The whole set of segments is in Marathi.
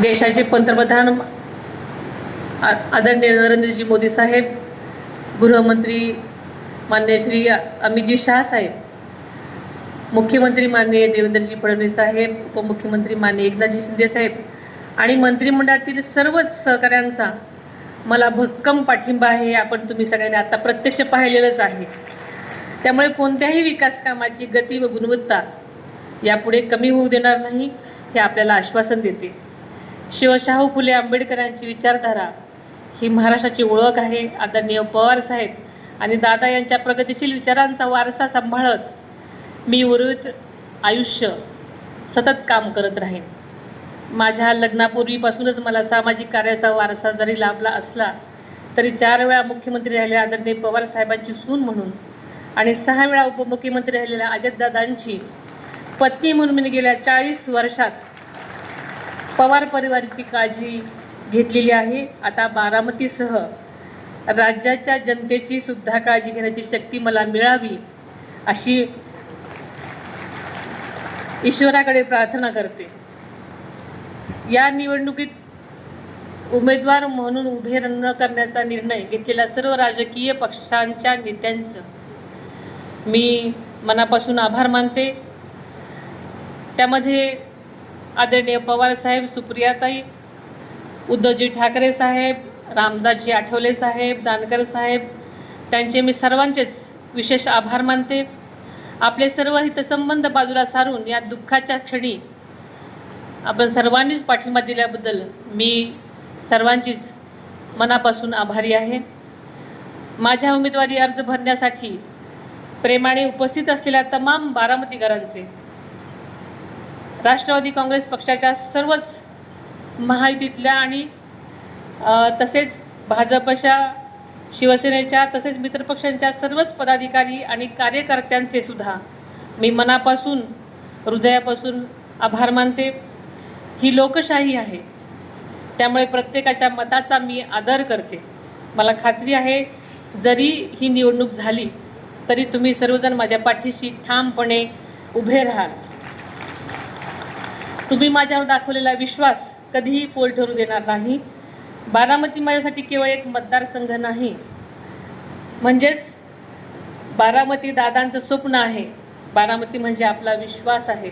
देशाचे पंतप्रधान आदरणीय नरेंद्रजी मोदी साहेब, गृहमंत्री माननीय श्री अमितजी शाह साहेब, मुख्यमंत्री माननीय देवेंद्रजी फडणवीस साहेब, उपमुख्यमंत्री माननीय एकनाथजी शिंदे साहेब आणि मंत्रिमंडळातील सर्वच सहकाऱ्यांचा मला भक्कम पाठिंबा आहे. आपण तुम्ही सगळ्यांनी आता प्रत्यक्ष पाहिलेलंच आहे. त्यामुळे कोणत्याही विकास कामाची गती व गुणवत्ता यापुढे कमी होऊ देणार नाही हे आपल्याला आश्वासन देते. शिवशाहू फुले आंबेडकरांची विचारधारा ही महाराष्ट्राची ओळख आहे. आदरणीय पवार साहेब आणि दादा यांच्या प्रगतिशील विचारांचा वारसा सांभाळत मी उर्वरित आयुष्य सतत काम करत राहीन. माझ्या लग्नापूर्वीपासूनच मला सामाजिक कार्याचा वारसा जरी लाभला असला तरी 4 वेळा मुख्यमंत्री राहिलेल्या आदरणीय पवार साहेबांची सून म्हणून आणि 6 वेळा उपमुख्यमंत्री राहिलेल्या अजितदादांची पत्नी म्हणून मी गेल्या 40 वर्षात पवार परिवाराची काळजी घेतलेली आहे. आता बारामतीसह राज्याच्या जनतेची सुद्धा काळजी घेण्याची शक्ती मला मिळावी अशी ईश्वराकडे प्रार्थना करते. या निवडणुकीत उमेदवार म्हणून उभे न करण्याचा निर्णय घेतलेल्या सर्व राजकीय पक्षांच्या नेत्यांचं मी मनापासून आभार मानते. त्यामध्ये आदरणीय पवार साहेब, सुप्रियाताई, उद्धवजी ठाकरे साहेब, रामदासजी आठवले साहेब, जानकर साहेब, त्यांचे मी सर्वांचेच विशेष आभार मानते. आपले सर्व हितसंबंध बाजूला सारून या दुःखाच्या क्षणी आपण सर्वांनीच पाठिंबा दिल्याबद्दल मी सर्वांचीच मनापासून आभारी आहे. माझ्या उमेदवारी अर्ज भरण्यासाठी प्रेमाने उपस्थित असलेल्या तमाम बारामतीकरांचे, राष्ट्रवादी काँग्रेस पक्षाच्या सर्वच महायुतीतल्या आणि तसेच भाजपच्या, शिवसेनेच्या तसेच मित्रपक्षांच्या सर्वच पदाधिकारी आणि कार्यकर्त्यांचे सुद्धा मी मनापासून, हृदयापासून आभार मानते. ही लोकशाही आहे, त्यामुळे प्रत्येकाच्या मताचा मी आदर करते. मला खात्री आहे जरी ही निवडणूक झाली तरी तुम्ही सर्वजण माझ्या पाठीशी ठामपणे उभे राहाल. तुम्ही माझ्यावर दाखवलेला विश्वास कधीही पोल ठरू देणार नाही. बारामती माझ्यासाठी केवळ एक मतदारसंघ नाही, म्हणजेच बारामती दादांचं स्वप्न आहे. बारामती म्हणजे आपला विश्वास आहे.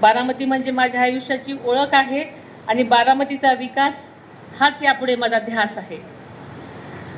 बारामती म्हणजे माझ्या आयुष्याची ओळख आहे आणि बारामतीचा विकास हाच यापुढे माझा ध्यास आहे.